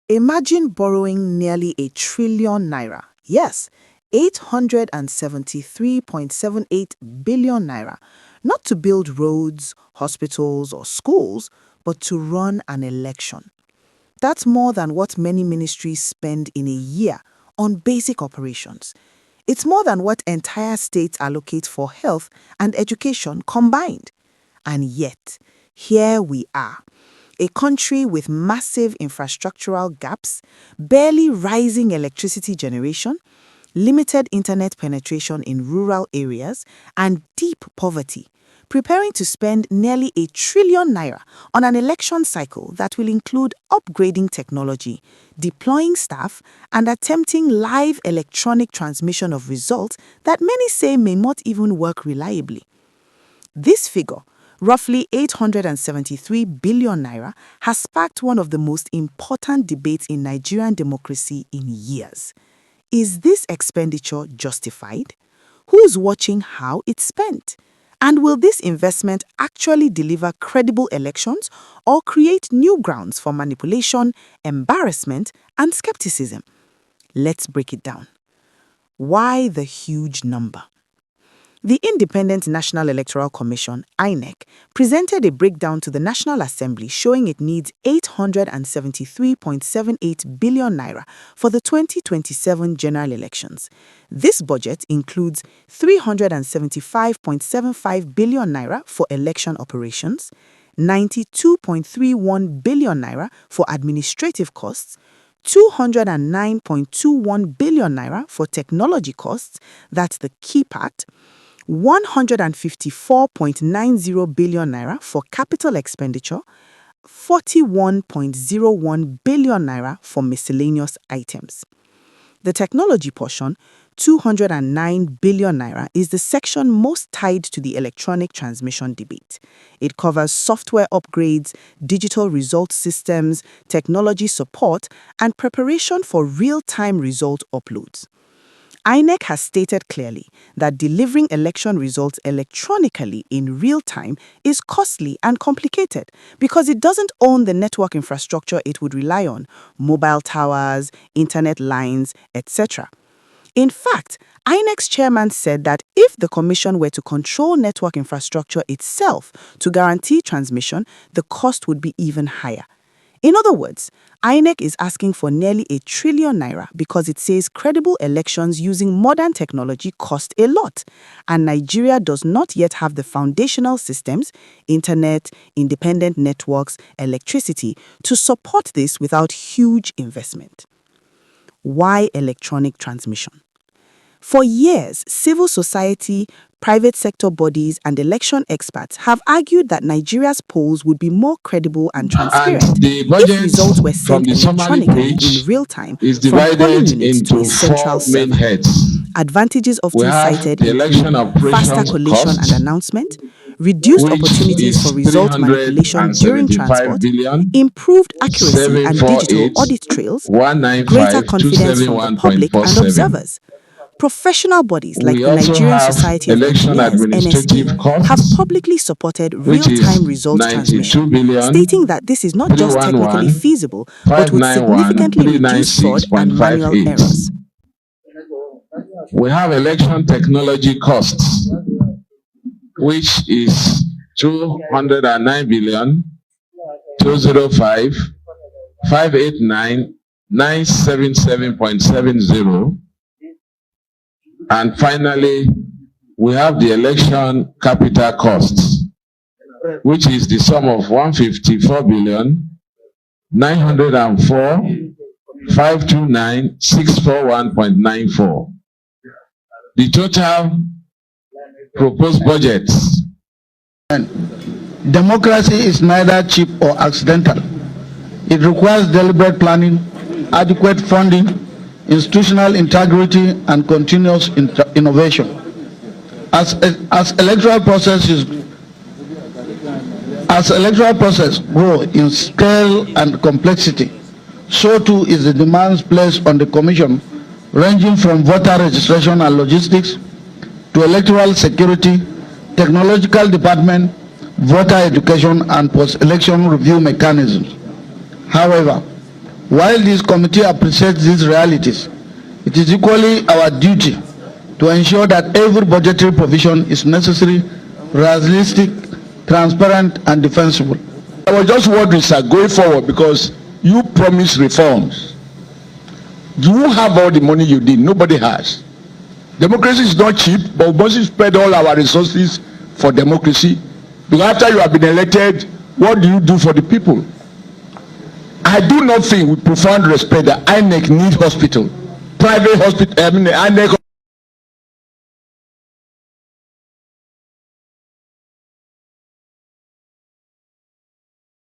Imagine borrowing nearly 1 trillion naira. Yes, 873.78 billion naira. Not to build roads, hospitals, or schools, but to run an election. That's more than what many ministries spend in a year on basic operations. It's more than what entire states allocate for health and education combined. And yet, here we are. A country with massive infrastructural gaps, barely rising electricity generation, limited internet penetration in rural areas, and deep poverty, preparing to spend nearly 1 trillion naira on an election cycle that will include upgrading technology, deploying staff, and attempting live electronic transmission of results that many say may not even work reliably. This figure, roughly 873 billion naira, has sparked one of the most important debates in Nigerian democracy in years. Is this expenditure justified? Who's watching how it's spent? And will this investment actually deliver credible elections or create new grounds for manipulation, embarrassment, and skepticism? Let's break it down. Why the huge number? The Independent National Electoral Commission, INEC, presented a breakdown to the National Assembly showing it needs 873.78 billion naira for the 2027 general elections. This budget includes 375.75 billion naira for election operations, 92.31 billion naira for administrative costs, 209.21 billion naira for technology costs, that's the key part, 154.90 billion naira for capital expenditure, 41.01 billion naira for miscellaneous items. The technology portion, 209 billion naira, is the section most tied to the electronic transmission debate. It covers software upgrades, digital result systems, technology support, and preparation for real-time result uploads. INEC has stated clearly that delivering election results electronically in real time is costly and complicated because it doesn't own the network infrastructure it would rely on, mobile towers, internet lines, etc. In fact, INEC's chairman said that if the commission were to control network infrastructure itself to guarantee transmission, the cost would be even higher. In other words, INEC is asking for nearly 1 trillion naira because it says credible elections using modern technology cost a lot, and Nigeria does not yet have the foundational systems, internet, independent networks, electricity, to support this without huge investment. Why electronic transmission? For years, civil society, private sector bodies, and election experts have argued that Nigeria's polls would be more credible and transparent if results were sent electronically in real time from polling units to a central server. Advantages often cited include faster collation and announcement, reduced opportunities for result manipulation during transport, improved accuracy and digital audit trails, greater confidence from the public and observers. Professional bodies like the Nigerian Society of Engineers (NSE) have publicly supported real-time result transmission, stating that this is not just technically feasible, but would significantly reduce fraud and manual errors. We have election technology costs, which is 209 billion 205 589 977.70. And finally, we have the election capital costs, which is the sum of 154 billion 904 529 641.94. The total proposed budget. Democracy is neither cheap or accidental. It requires deliberate planning, adequate funding, institutional integrity, and continuous innovation. As electoral process grow in scale and complexity, so too is the demands placed on the Commission, ranging from voter registration and logistics to electoral security, technological department, voter education, and post-election review mechanisms. However, While this committee appreciates these realities, it is equally our duty to ensure that every budgetary provision is necessary, realistic, transparent, and defensible. I was just wondering, sir, going forward, because you promised reforms. Do you have all the money you need? Nobody has. Democracy is not cheap, but we must spread all our resources for democracy. Because after you have been elected, what do you do for the people? I do not think, with profound respect, that INEC need hospital, private hospital. INEC